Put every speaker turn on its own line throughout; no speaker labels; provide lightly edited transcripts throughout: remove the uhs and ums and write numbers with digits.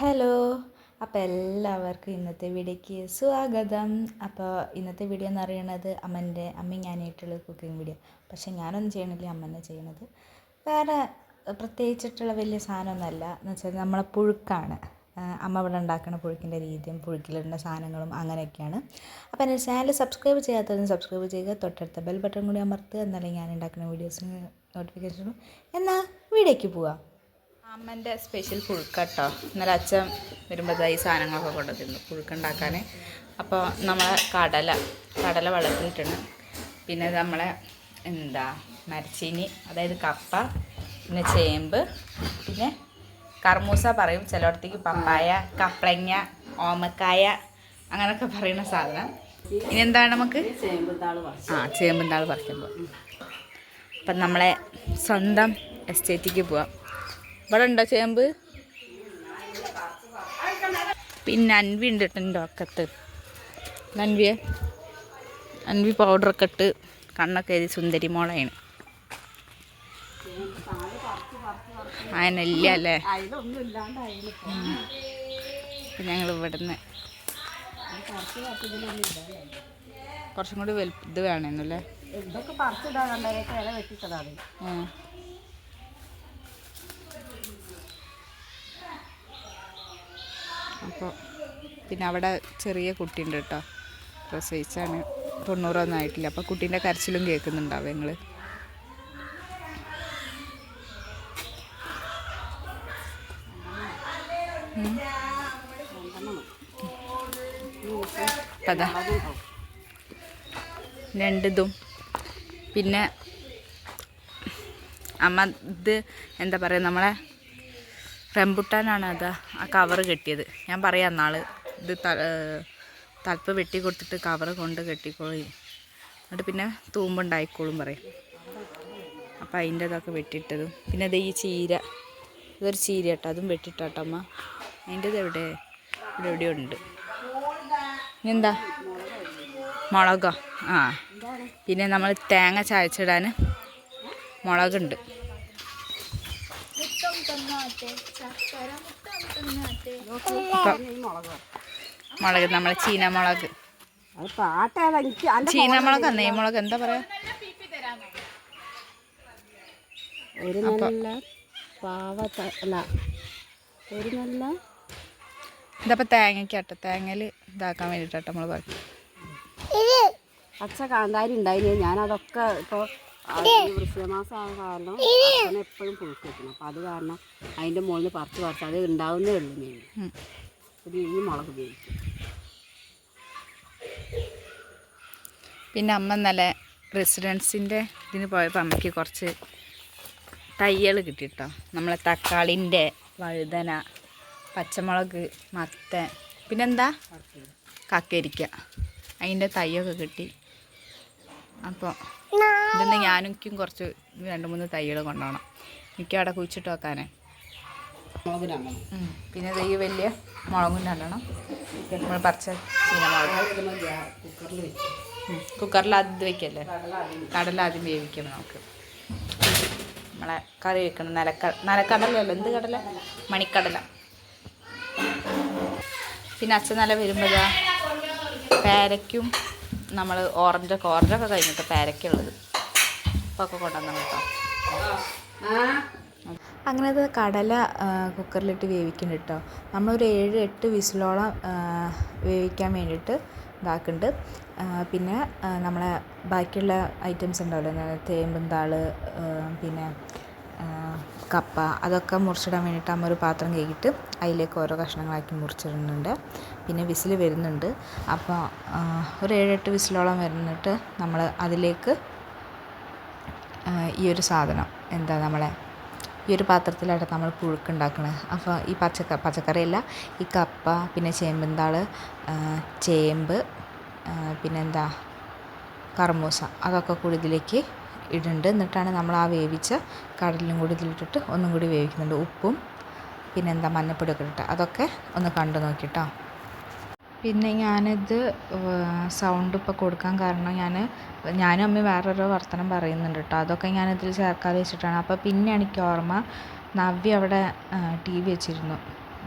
Hello. അപ്പോൾ എല്ലാവർക്കും ഇന്നത്തെ വീഡിയോയ്ക്ക് സ്വാഗതം. അപ്പോൾ ഇന്നത്തെ വീഡിയോ എന്ന് പറയുന്നത് അമ്മയും ഞാനായിട്ടുള്ള കുക്കിംഗ് വീഡിയോ. പക്ഷേ ഞാനൊന്നും ചെയ്യണില്ല, അമ്മ തന്നെ ചെയ്യണത്. വേറെ പ്രത്യേകിച്ചിട്ടുള്ള വലിയ സാധനമൊന്നുമല്ല എന്ന് വെച്ചാൽ നമ്മളെ പുഴുക്കാണ്. അമ്മ ഇവിടെ ഉണ്ടാക്കുന്ന പുഴുക്കിൻ്റെ രീതിയും പുഴുക്കിലിടുന്ന സാധനങ്ങളും അങ്ങനെയൊക്കെയാണ്. അപ്പോൾ എൻ്റെ ചാനൽ സബ്സ്ക്രൈബ് ചെയ്യാത്തതിന് സബ്സ്ക്രൈബ് ചെയ്യുക, തൊട്ടടുത്ത ബെൽ ബട്ടൺ കൂടി അമർത്തുക, എന്നാലും ഞാൻ ഉണ്ടാക്കുന്ന വീഡിയോസിന് നോട്ടിഫിക്കേഷനും. എന്നാൽ വീഡിയോയ്ക്ക് പോവാം. അമ്മൻ്റെ സ്പെഷ്യൽ പുഴുക്കട്ടോ. ഇന്നലെ അച്ഛൻ വരുമ്പോൾ ഈ സാധനങ്ങളൊക്കെ കൊണ്ടുവന്നിരുന്നു പുഴുക്കുണ്ടാക്കാൻ. അപ്പോൾ നമ്മളെ കടല വെള്ളത്തിലിട്ടാണ്. പിന്നെ നമ്മളെ മരച്ചീനി, അതായത് കപ്പ, പിന്നെ ചേമ്പ്, പിന്നെ കർമൂസ പറയും ചിലയിടത്തേക്ക്, പപ്പായ, കപ്ലങ്ങ, ഓമക്കായ അങ്ങനെയൊക്കെ പറയുന്ന സാധനം. ഇനി എന്താണ് നമുക്ക് ചേമ്പുന്താൾ പറിക്കുമ്പോൾ. അപ്പം നമ്മളെ സ്വന്തം എസ്റ്റേറ്റിക്ക് പോവാം. ഇവിടെ ഉണ്ടോ ചേമ്പ്? പിന്നെ അൻവി ഉണ്ട് എൻ്റെ ഒക്കത്ത്. അൻവി പൗഡറൊക്കെ ഇട്ട് കണ്ണൊക്കെ എഴുതി സുന്ദരി മോളാണ്. അതിനില്ല അല്ലേ? ഞങ്ങൾ ഇവിടുന്ന് കുറച്ചും കൂടി ഇത് വേണമെന്നല്ലേ. അപ്പോൾ പിന്നെ അവിടെ ചെറിയ കുട്ടിയുണ്ട് കേട്ടോ, പ്രസവിച്ചാണ്, 90 ആയിട്ടില്ല. അപ്പോൾ കുട്ടീൻ്റെ കരച്ചിലും കേൾക്കുന്നുണ്ടാവും ഞങ്ങൾ. അതാ രണ്ടിതും. പിന്നെ അമ്മ ഇത് എന്താ പറയുക, നമ്മളെ റംബുട്ടാനാണ്. അതാ ആ കവറ് കെട്ടിയത്. ഞാൻ പറയാം നാൾ ഇത് തലപ്പ് വെട്ടി കൊടുത്തിട്ട് കവറ് കൊണ്ട് കെട്ടിക്കോളി, എന്നിട്ട് പിന്നെ തൂമ്പുണ്ടായിക്കോളും പറയും. അപ്പം അതിൻ്റെ ഇതൊക്കെ വെട്ടിയിട്ടതും. പിന്നെ ഇത് ഈ ചീര, ഇതൊരു ചീര കേട്ടോ, അതും വെട്ടിയിട്ടാട്ടോ അമ്മ. അതിൻ്റെത് എവിടെയോ ഉണ്ട്. എന്താ മുളകോ? ആ, പിന്നെ നമ്മൾ തേങ്ങ ചായച്ചിടാൻ മുളകുണ്ട്. മുളക് നമ്മളെ ചീനമുളക്, ചീനമുളക്, നെയ്മുളക്, എന്താ പറയാ? ഇതപ്പോൾ തേങ്ങയ്ക്കാട്ടോ, തേങ്ങയിൽ ഇതാക്കാൻ വേണ്ടിയിട്ടോ നമ്മൾ പറയും.
പച്ച കാന്താരി ഉണ്ടായിരുന്നു. ഞാനതൊക്കെ ഇപ്പോൾ വൃശ്ചികമാസം ആയ കാരണം എപ്പോഴും പുഴുക്ക് വെക്കണം. അപ്പം അത് കാരണം അതിൻ്റെ മുകളിൽ പറിച്ച് അത് ഉണ്ടാവുന്നേ ഉള്ളൂ. ഞാൻ ഒരു മുളക് ഉപയോഗിക്കും.
പിന്നെ അമ്മ നല്ല റെസിഡൻസിൻ്റെ ഇതിന് പോയപ്പോൾ അമ്മയ്ക്ക് കുറച്ച് തയ്യൽ കിട്ടിട്ടോ. നമ്മളെ തക്കാളിൻ്റെ, വഴുതന, പച്ചമുളക്, മത്തൻ, പിന്നെന്താ കക്കരിക്ക, അതിൻ്റെ തയ്യൊക്കെ കിട്ടി. അപ്പോൾ ഇതൊന്ന് ഞാനും കുറച്ച് 2-3 തൈകൾ കൊണ്ടുപോകണം. എനിക്ക് അവിടെ കുഴിച്ചിട്ട് വെക്കാനേ. പിന്നെ ഈ വലിയ മുളകും രണ്ടെണ്ണം നമ്മൾ പറിച്ച ചീനമുളക് കുക്കറിൽ ആദ്യം വയ്ക്കല്ലേ. കടല ആദ്യം വേവിക്കണം നമുക്ക്. നമ്മളെ കറി വെക്കണം. നിലക്കടലല്ലോ, എന്ത് കടല? മണിക്കടല. പിന്നെ അച്ഛൻ നല്ല വരുമ്പോഴാ പേരയ്ക്കും, നമ്മൾ ഓറഞ്ചൊക്കെ കഴിഞ്ഞിട്ട് പേരയ്ക്കുള്ളത് അപ്പോൾ ഒക്കെ കൊണ്ടുവന്നു കേട്ടോ. അങ്ങനത്തെ കടല കുക്കറിലിട്ട് വേവിക്കുന്നുണ്ട് കേട്ടോ. നമ്മളൊരു 7-8 വിസിലോളം വേവിക്കാൻ വേണ്ടിയിട്ട് ഇതാക്കുന്നുണ്ട്. പിന്നെ നമ്മളെ ബാക്കിയുള്ള ഐറ്റംസ് ഉണ്ടാവില്ല, ചേമ്പുന്താൾ, പിന്നെ കപ്പ, അതൊക്കെ മുറിച്ചിടാൻ വേണ്ടിയിട്ട് അമ്മ ഒരു പാത്രം കഴുകിയിട്ട് അതിലേക്ക് ഓരോ കഷ്ണങ്ങളാക്കി മുറിച്ചിടുന്നുണ്ട്. പിന്നെ വിസിൽ വരുന്നുണ്ട്. അപ്പോൾ ഒരു 7-8 വിസിലോളം വരുന്നിട്ട് നമ്മൾ അതിലേക്ക് ഈ ഒരു സാധനം നമ്മളെ ഈ ഒരു പാത്രത്തിലായിട്ട് നമ്മൾ പുഴുക്കുണ്ടാക്കണത്. അപ്പോൾ ഈ പച്ചക്കറിയല്ല, ഈ കപ്പ, പിന്നെ ചേമ്പുന്താൾ, ചേമ്പ്, പിന്നെന്താ കർമൂസ, അതൊക്കെ കൂടി ഇതിലേക്ക് ഇടുന്നുണ്ട്. എന്നിട്ടാണ് നമ്മൾ ആ വേവിച്ച കടലും കൂടി ഇതിലിട്ടിട്ട് ഒന്നും കൂടി വേവിക്കുന്നുണ്ട്. ഉപ്പും പിന്നെന്താ മഞ്ഞപ്പൊടിയൊക്കെ ഇട്ടിട്ട് അതൊക്കെ ഒന്ന് കണ്ടു നോക്കിട്ടോ. പിന്നെ ഞാനിത് സൗണ്ട് ഇപ്പോൾ കൊടുക്കാൻ കാരണം ഞാനും അമ്മ വേറൊരു വർത്തമാനം പറയുന്നുണ്ട് കേട്ടോ. അതൊക്കെ ഞാനിതിൽ ചേർക്കാതെ വെച്ചിട്ടാണ്. അപ്പോൾ പിന്നെ എനിക്ക് ഓർമ്മ, നവ്യ അവിടെ TV വെച്ചിരുന്നു.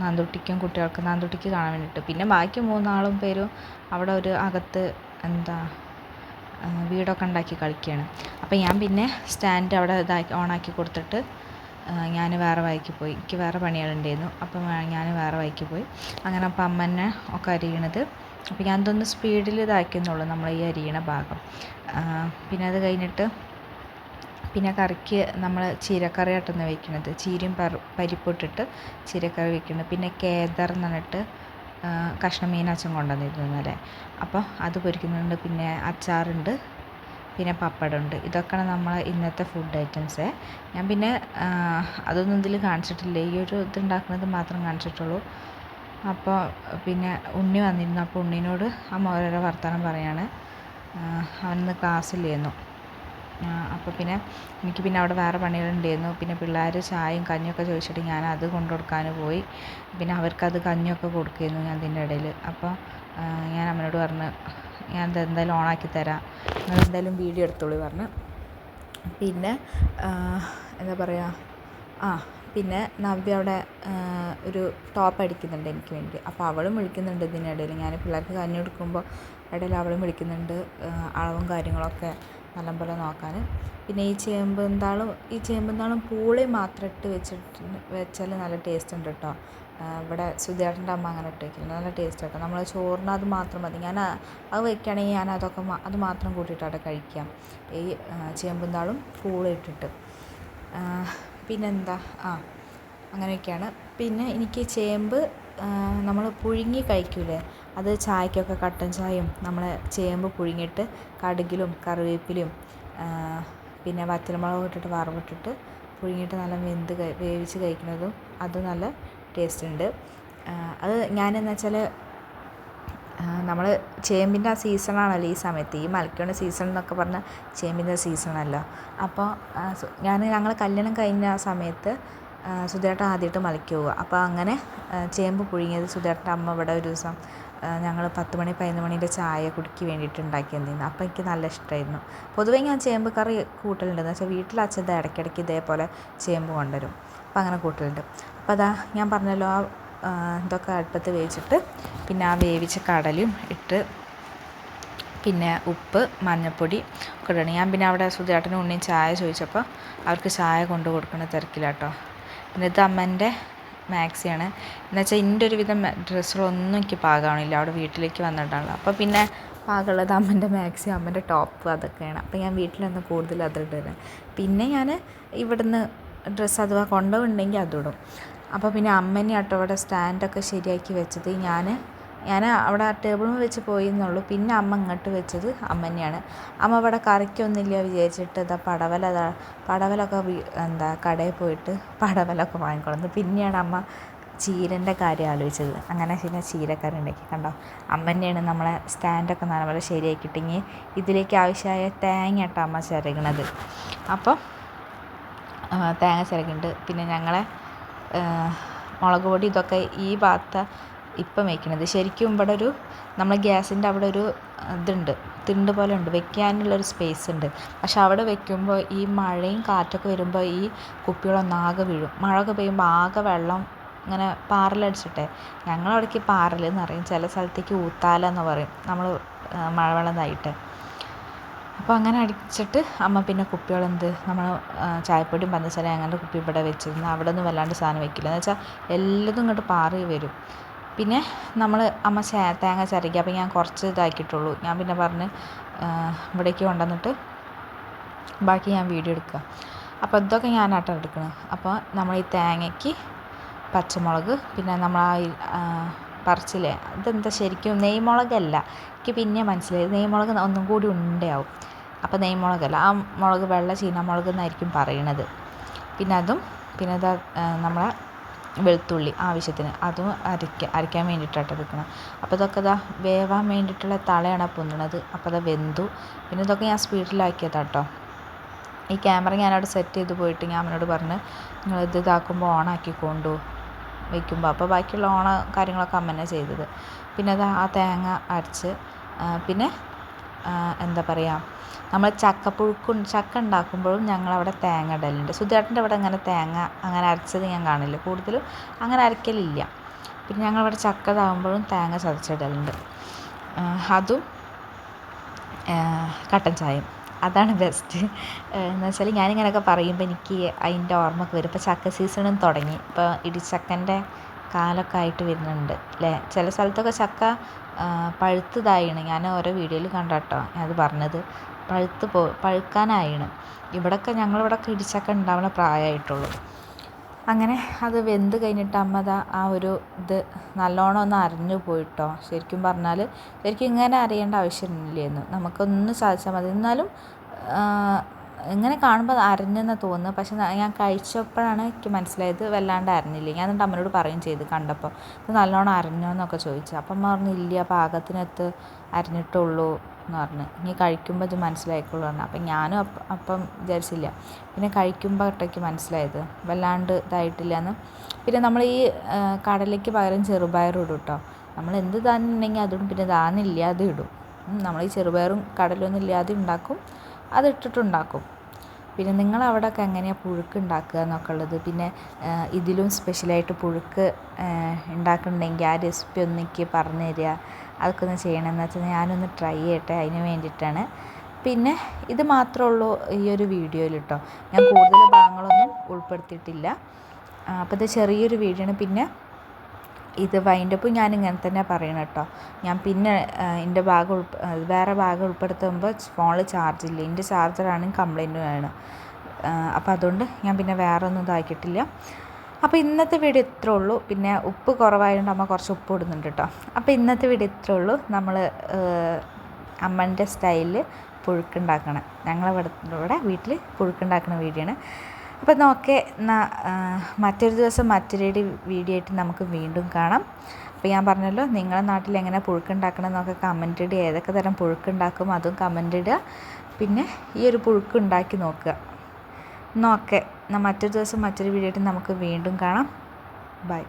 നാന്തുട്ടിക്കും കുട്ടികൾക്ക് നാന്തുട്ടിക്ക് കാണാൻ വേണ്ടിയിട്ട്. പിന്നെ ബാക്കി 3 പേരും അവിടെ ഒരു അകത്ത് വീടൊക്കെ ഉണ്ടാക്കി കളിക്കുകയാണ്. അപ്പോൾ ഞാൻ പിന്നെ സ്റ്റാൻഡ് അവിടെ ഓണാക്കി കൊടുത്തിട്ട് ഞാൻ വേറെ വഴിക്ക് പോയി. എനിക്ക് വേറെ പണികളുണ്ടായിരുന്നു. അപ്പം ഞാൻ വേറെ വഴിക്ക് പോയി. അങ്ങനെ അപ്പം അമ്മന്നെ ഒക്കെ അരിയണത്. അപ്പോൾ ഞാൻ ഇതൊന്ന് സ്പീഡിൽ ഇതാക്കുന്നുള്ളൂ നമ്മൾ ഈ അരിയണ ഭാഗം. പിന്നെ അത് കഴിഞ്ഞിട്ട് പിന്നെ കറിക്ക് നമ്മൾ ചീരക്കറി ആട്ടെന്ന് വയ്ക്കുന്നത്. ചീരയും പരിപ്പിട്ടിട്ട് ചീരക്കറി വയ്ക്കുന്നത്. പിന്നെ കേദർ എന്ന് പറഞ്ഞിട്ട് കഷ്ണം മീൻ അച്ഛൻ കൊണ്ടുവന്നിരുന്നു ഇന്നലെ. അപ്പോൾ അത് പൊരിക്കുന്നുണ്ട്. പിന്നെ അച്ചാറുണ്ട്, പിന്നെ പപ്പടമുണ്ട്. ഇതൊക്കെയാണ് നമ്മളെ ഇന്നത്തെ ഫുഡ് ഐറ്റംസ്. ഞാൻ പിന്നെ അതൊന്നും ഇതിൽ കാണിച്ചിട്ടില്ല. ഈ ഒരു ഇതുണ്ടാക്കുന്നത് മാത്രം കാണിച്ചിട്ടുള്ളൂ. അപ്പോൾ പിന്നെ ഉണ്ണി വന്നിരുന്നു. അപ്പോൾ ഉണ്ണീനോട് അമ്മ ഓരോരോ വർത്തമാനം പറയാണ്. അവനിന്ന് ക്ലാസ്സില്ലായിരുന്നു. അപ്പോൾ പിന്നെ എനിക്ക് പിന്നെ അവിടെ വേറെ പണികളുണ്ടായിരുന്നു. പിന്നെ പിള്ളേർ ചായയും കഞ്ഞിയൊക്കെ ചോദിച്ചിട്ട് ഞാൻ അത് കൊണ്ടു കൊടുക്കാൻ പോയി. പിന്നെ അവർക്കത് കഞ്ഞിയൊക്കെ കൊടുക്കുമായിരുന്നു ഞാൻ ഇതിൻ്റെ ഇടയിൽ. അപ്പോൾ ഞാൻ അമ്മയോട് പറഞ്ഞ് ഞാൻ എന്തായാലും ഓണാക്കി തരാം, നിങ്ങൾ എന്തായാലും വീഡിയോ എടുത്തോളൂ പറഞ്ഞ്. പിന്നെ എന്താ പറയുക, പിന്നെ നവ്യ അവിടെ ഒരു ടോപ്പ് അടിക്കുന്നുണ്ട് എനിക്ക് വേണ്ടി. അപ്പോൾ അവളും വിളിക്കുന്നുണ്ട് ഇതിനിടയിൽ. ഞാൻ പിള്ളേർക്ക് കഞ്ഞി കൊടുക്കുമ്പോൾ ഇടയിൽ അവളും വിളിക്കുന്നുണ്ട് അളവും കാര്യങ്ങളൊക്കെ നല്ലപോലെ നോക്കാൻ. പിന്നെ ഈ ചേമ്പും പൂളി മാത്രം ഇട്ട് വെച്ചാൽ നല്ല ടേസ്റ്റ് ഉണ്ട് കേട്ടോ. ഇവിടെ സുധേട്ടൻ്റെ അമ്മ അങ്ങനെ ഇട്ട് വയ്ക്കില്ല, നല്ല ടേസ്റ്റ് കേട്ടോ. നമ്മൾ ചോറിന് അത് മാത്രം മതി. ഞാൻ അത് വയ്ക്കുകയാണെങ്കിൽ ഞാൻ അത് മാത്രം കൂട്ടിയിട്ടാണ് കഴിക്കാം, ഈ ചേമ്പും പൂളി ഇട്ടിട്ട്. പിന്നെന്താ, അങ്ങനെയൊക്കെയാണ്. പിന്നെ എനിക്ക് ചേമ്പ് നമ്മൾ പുഴുങ്ങി കഴിക്കൂലേ, അത് ചായക്കൊക്കെ കട്ടൻ ചായയും നമ്മൾ ചേമ്പ് പുഴുങ്ങിയിട്ട് കടുകിലും കറിവേപ്പിലും പിന്നെ വറ്റൽമുളകും ഇട്ടിട്ട് വറവിട്ടിട്ട് പുഴുങ്ങിയിട്ട് നല്ല വേവിച്ച് കഴിക്കുന്നതും അത് നല്ല ടേസ്റ്റ് ഉണ്ട്. അത് ഞാനെന്ന് വെച്ചാൽ നമ്മൾ ചേമ്പിൻ്റെ ആ സീസണാണല്ലോ ഈ സമയത്ത്, ഈ മലക്കയുടെ സീസൺ എന്നൊക്കെ പറഞ്ഞാൽ ചേമ്പിൻ്റെ സീസണല്ലോ. അപ്പോൾ ഞങ്ങൾ കല്യാണം കഴിഞ്ഞ ആ സമയത്ത് സുധേട്ടൻ ആദ്യമായിട്ട് മലയ്ക്ക് പോവുക. അപ്പോൾ അങ്ങനെ ചേമ്പ് പുഴുങ്ങിയത് സുധേട്ടൻ്റെ അമ്മ ഇവിടെ ഒരു ദിവസം ഞങ്ങൾ 10 മണി 11 മണീൻ്റെ ചായ കുടിക്ക് വേണ്ടിയിട്ട് ഉണ്ടാക്കിയെന്നിരുന്നു. അപ്പോൾ എനിക്ക് നല്ല ഇഷ്ടമായിരുന്നു. പൊതുവേ ഞാൻ ചേമ്പ് കറി കൂട്ടലുണ്ടെന്ന് വെച്ചാൽ വീട്ടിൽ അച്ഛൻ ഇടയ്ക്കിടയ്ക്ക് ഇതേപോലെ ചേമ്പ് കൊണ്ടുവരും. അപ്പോൾ അങ്ങനെ കൂട്ടലുണ്ട്. അപ്പോൾ അതാ ഞാൻ പറഞ്ഞല്ലോ, ഇതൊക്കെ അടുപ്പത്ത് വേവിച്ചിട്ട് പിന്നെ ആ വേവിച്ച കടലയും ഇട്ട് പിന്നെ ഉപ്പ് മഞ്ഞൾപ്പൊടി ഒക്കെ ഇടണം. ഞാൻ പിന്നെ അവിടെ സുധേട്ടനും ഉണ്ണിയും ചായ ചോദിച്ചപ്പോൾ അവർക്ക് ചായ കൊണ്ട് കൊടുക്കുന്ന തിരക്കിലാട്ടോ. പിന്നെ ഇത് അമ്മേൻ്റെ മാക്സിയാണ്. എന്നുവെച്ചാൽ എൻ്റെ ഒരുവിധം ഡ്രസ്സുകളൊന്നും എനിക്ക് പാകമാണില്ല അവിടെ വീട്ടിലേക്ക് വന്നിട്ടാണല്ലോ. അപ്പോൾ പിന്നെ പാകമുള്ളത് അമ്മേൻ്റെ മാക്സി, അമ്മേൻ്റെ ടോപ്പ് അതൊക്കെയാണ്. അപ്പോൾ ഞാൻ വീട്ടിലൊന്ന് കൂടുതൽ അതിടുന്നത്. പിന്നെ ഞാൻ ഇവിടുന്ന് ഡ്രസ്സ് അഥവാ കൊണ്ടുപോകുന്നുണ്ടെങ്കിൽ അതിടും. അപ്പോൾ പിന്നെ അമ്മേനെ ആട്ടോ അവിടെ സ്റ്റാൻഡൊക്കെ ശരിയാക്കി വെച്ചത്. ഞാൻ അവിടെ ടേബിളിൽ വെച്ച് പോയി എന്നുള്ളൂ. പിന്നെ അമ്മ ഇങ്ങോട്ട് വെച്ചത് അമ്മ തന്നെയാണ്. അമ്മ ഇവിടെ കറിക്കൊന്നുമില്ല വിചാരിച്ചിട്ട് പടവലൊക്കെ കടയിൽ പോയിട്ട് പടവലൊക്കെ വാങ്ങിക്കൊള്ളുന്നു. പിന്നെയാണ് അമ്മ ചീരൻ്റെ കാര്യം ആലോചിച്ചത്. അങ്ങനെ പിന്നെ ചീരക്കറി ഉണ്ടാക്കി. കണ്ടോ, അമ്മ തന്നെയാണ് നമ്മളെ സ്റ്റാൻഡൊക്കെ നല്ലപോലെ ശരിയാക്കിയിട്ടെങ്കിൽ ഇതിലേക്ക് ആവശ്യമായ തേങ്ങ കേട്ടോ അമ്മ ചിരകണത്. അപ്പോൾ തേങ്ങ ചിരകിണ്ട്. പിന്നെ ഞങ്ങളെ മുളക് പൊടി ഇതൊക്കെ ഈ ഭാഗത്ത് ഇപ്പം വയ്ക്കുന്നത്. ശരിക്കും ഇവിടെ ഒരു നമ്മൾ ഗ്യാസിൻ്റെ അവിടെ ഒരു ഇതുണ്ട്, തിണ്ട് പോലെ ഉണ്ട്, വെക്കാനുള്ളൊരു സ്പേസ് ഉണ്ട്. പക്ഷെ അവിടെ വെക്കുമ്പോൾ ഈ മഴയും കാറ്റൊക്കെ വരുമ്പോൾ ഈ കുപ്പികളൊന്നാകെ വീഴും. മഴയൊക്കെ പെയ്യുമ്പോൾ ആകെ വെള്ളം ഇങ്ങനെ പാറലടിച്ചിട്ടേ, ഞങ്ങളവിടേക്ക് പാറൽ എന്ന് പറയും, ചില സ്ഥലത്തേക്ക് ഊത്താല എന്ന് പറയും നമ്മൾ മഴവെള്ളം ഇതായിട്ട്. അപ്പോൾ അങ്ങനെ അടിച്ചിട്ട് അമ്മ പിന്നെ നമ്മൾ ചായപ്പൊടിയും പഞ്ചസാര അങ്ങനത്തെ കുപ്പി ഇവിടെ വെച്ചിരുന്നു. അവിടെ ഒന്നും വല്ലാണ്ട് സാധനം വെക്കില്ല. എന്ന് വെച്ചാൽ എല്ലതും ഇങ്ങോട്ട് പാറി വരും. പിന്നെ അമ്മ തേങ്ങ ചിരകി. അപ്പോൾ ഞാൻ കുറച്ച് ഇതാക്കിയിട്ടുള്ളൂ. ഞാൻ പിന്നെ പറഞ്ഞ് ഇവിടേക്ക് കൊണ്ടുവന്നിട്ട് ബാക്കി ഞാൻ വീഡിയോ എടുക്കുക. അപ്പോൾ ഇതൊക്കെ ഞാനാട്ടോ എടുക്കുന്നത്. അപ്പോൾ നമ്മൾ ഈ തേങ്ങയ്ക്ക് പച്ചമുളക്, പിന്നെ നമ്മൾ പറിച്ചില്ലേ, ഇതെന്താ ശരിക്കും നെയ്മുളകല്ല, എനിക്ക് പിന്നെ മനസ്സിലായി. നെയ്മുളക് ഒന്നും കൂടി ഉണ്ടയാവും. അപ്പോൾ നെയ്മുളകല്ല, ആ മുളക് വെള്ള ചീനമുളക് എന്നായിരിക്കും പറയണത്. പിന്നെ അതും പിന്നെ ഇതാ നമ്മളെ വെളുത്തുള്ളി ആവശ്യത്തിന്, അതും അരയ്ക്കാൻ വേണ്ടിയിട്ടാണ് എടുക്കണം. അപ്പോൾ ഇതൊക്കെ ഇതാ വേവാൻ വേണ്ടിയിട്ടുള്ള തളയാണ് പൊന്നണത്. അപ്പോൾ അത് വെന്തു. പിന്നെ ഇതൊക്കെ ഞാൻ സ്പീഡിലാക്കിയതാട്ടോ. ഈ ക്യാമറ ഞാനവിടെ സെറ്റ് ചെയ്ത് പോയിട്ട് ഞാൻ അവനോട് പറഞ്ഞ് നിങ്ങൾ ഇതാക്കുമ്പോൾ ഓണാക്കി വയ്ക്കുമ്പോൾ. അപ്പോൾ ബാക്കിയുള്ള കാര്യങ്ങളൊക്കെ അമ്മ തന്നെ ചെയ്തത്. പിന്നെ അത് ആ തേങ്ങ അരച്ച് പിന്നെ എന്താ പറയുക, നമ്മൾ ചക്ക ഉണ്ടാക്കുമ്പോഴും ഞങ്ങളവിടെ തേങ്ങ ഇടലുണ്ട്. സുധേട്ടൻ്റെ അവിടെ അങ്ങനെ തേങ്ങ അങ്ങനെ അരച്ചത് ഞാൻ കാണില്ല, കൂടുതലും അങ്ങനെ അരക്കലില്ല. പിന്നെ ഞങ്ങളിവിടെ ചക്ക ഇതാകുമ്പോഴും തേങ്ങ ചതച്ചിടലുണ്ട്. അതും കട്ടൻ ചായയും അതാണ് ബെസ്റ്റ്. എന്ന് വെച്ചാൽ ഞാനിങ്ങനെയൊക്കെ പറയുമ്പോൾ എനിക്ക് അതിൻ്റെ ഓർമ്മയൊക്കെ വരും. ഇപ്പോൾ ചക്ക സീസണും തുടങ്ങി. ഇപ്പോൾ ഇടിച്ചക്കൻ്റെ കാലമൊക്കെ ആയിട്ട് വരുന്നുണ്ട് അല്ലേ. ചില സ്ഥലത്തൊക്കെ ചക്ക പഴുത്തതായിണ്. ഞാൻ ഓരോ വീഡിയോയിൽ കണ്ടോ അത് പറഞ്ഞത് പഴുക്കാനായിണ്. ഞങ്ങളിവിടെയൊക്കെ ഇടിച്ചക്ക ഉണ്ടാവുന്ന പ്രായമായിട്ടുള്ളൂ. അങ്ങനെ അത് വെന്ത് കഴിഞ്ഞിട്ട് അമ്മ ആ ഒരു ഇത് നല്ലോണം ഒന്ന് അരഞ്ഞു പോയിട്ടോ. ശരിക്കും പറഞ്ഞാൽ ഇങ്ങനെ അറിയേണ്ട ആവശ്യമില്ലായിരുന്നു, നമുക്കൊന്ന് സാധിച്ചാൽ മതി. എന്നാലും ഇങ്ങനെ കാണുമ്പോൾ അരഞ്ഞെന്ന് തോന്നുന്നു. പക്ഷെ ഞാൻ കഴിച്ചപ്പോഴാണ് എനിക്ക് മനസ്സിലായത് വല്ലാണ്ട് അരഞ്ഞില്ല. ഞാൻ എന്നിട്ട് അമ്മയോട് പറയുകയും ചെയ്ത് കണ്ടപ്പോൾ, ഇത് നല്ലോണം അരഞ്ഞോ എന്നൊക്കെ ചോദിച്ചു. അപ്പം അമ്മ പറഞ്ഞു ഇല്ല, പാകത്തിനകത്ത് അരഞ്ഞിട്ടുള്ളൂ എന്ന് പറഞ്ഞു. ഇനി കഴിക്കുമ്പോൾ ഇത് മനസ്സിലായിക്കോളൂ പറഞ്ഞു. അപ്പം ഞാനും അപ്പം വിചാരിച്ചില്ല. പിന്നെ കഴിക്കുമ്പോൾ ഒട്ടയ്ക്ക് മനസ്സിലായത് വല്ലാണ്ട് ഇതായിട്ടില്ല എന്ന്. പിന്നെ നമ്മൾ ഈ കടലയ്ക്ക് പകരം ചെറുപയറും ഇടും കേട്ടോ. നമ്മൾ എന്ത് ധാന്യം ഉണ്ടെങ്കിൽ അതും, പിന്നെ ധാന്യം ഇല്ലാതെ ഇടും. നമ്മൾ ഈ ചെറുപയറും കടലൊന്നും ഇല്ലാതെ ഉണ്ടാക്കും, അത് ഇട്ടിട്ടുണ്ടാക്കും. പിന്നെ നിങ്ങളവിടെയൊക്കെ എങ്ങനെയാണ് പുഴുക്ക് ഉണ്ടാക്കുക എന്നൊക്കെ ഉള്ളത്, പിന്നെ ഇതിലും സ്പെഷ്യലായിട്ട് പുഴുക്ക് ഉണ്ടാക്കുന്നുണ്ടെങ്കിൽ ആ റെസിപ്പി ഒന്നെനിക്ക് പറഞ്ഞു തരിക. അതൊക്കെ ഒന്ന് ചെയ്യണമെന്ന് വെച്ചാൽ ഞാനൊന്ന് ട്രൈ ചെയ്യട്ടെ, അതിന് വേണ്ടിയിട്ടാണ്. പിന്നെ ഇത് മാത്രമേ ഉള്ളൂ ഈ ഒരു വീഡിയോയിൽ കേട്ടോ. ഞാൻ കൂടുതൽ ഭാഗങ്ങളൊന്നും ഉൾപ്പെടുത്തിയിട്ടില്ല. അപ്പോൾ ഇത് ചെറിയൊരു വീഡിയോ ആണ്. പിന്നെ ഇത് വൈൻഡപ്പ് ഞാൻ ഇങ്ങനെ തന്നെ പറയണം കേട്ടോ. ഞാൻ പിന്നെ എൻ്റെ വേറെ ഭാഗം ഉൾപ്പെടുത്തുമ്പോൾ ഫോണിൽ ചാർജില്ല. എൻ്റെ ചാർജറാണെങ്കിൽ കംപ്ലൈൻറ്റ് ആണ്. അപ്പോൾ അതുകൊണ്ട് ഞാൻ പിന്നെ വേറെ ഒന്നും ഇതാക്കിയിട്ടില്ല. അപ്പോൾ ഇന്നത്തെ വീഡിയോ ഇത്രേ ഉള്ളൂ. പിന്നെ ഉപ്പ് കുറവായതുകൊണ്ട് അമ്മ കുറച്ച് ഉപ്പ് ഇടുന്നുണ്ട് കേട്ടോ. അപ്പോൾ ഇന്നത്തെ വീഡിയോ ഇത്രേ ഉള്ളൂ. നമ്മൾ അമ്മൻ്റെ സ്റ്റൈലിൽ പുഴുക്കുണ്ടാക്കണം. ഞങ്ങളിവിടെ വീട്ടിൽ പുഴുക്കുണ്ടാക്കുന്ന വീഡിയോ ആണ്. അപ്പോൾ നോക്കേ, മറ്റൊരു ദിവസം മറ്റൊരു വീഡിയോ ആയിട്ട് നമുക്ക് വീണ്ടും കാണാം. അപ്പോൾ ഞാൻ പറഞ്ഞല്ലോ, നിങ്ങളുടെ നാട്ടിൽ എങ്ങനെ പുഴുക്കുണ്ടാക്കണം എന്നൊക്കെ കമൻറ്റ് ഇടുക. ഏതൊക്കെ തരം പുഴുക്കുണ്ടാക്കും അതും കമൻറ്റ് ഇടുക. പിന്നെ ഈ ഒരു പുഴുക്ക് ഉണ്ടാക്കി നോക്കുക. നോക്കേ, മറ്റൊരു ദിവസം മറ്റൊരു വീഡിയോ ആയിട്ട് നമുക്ക് വീണ്ടും കാണാം. ബൈ.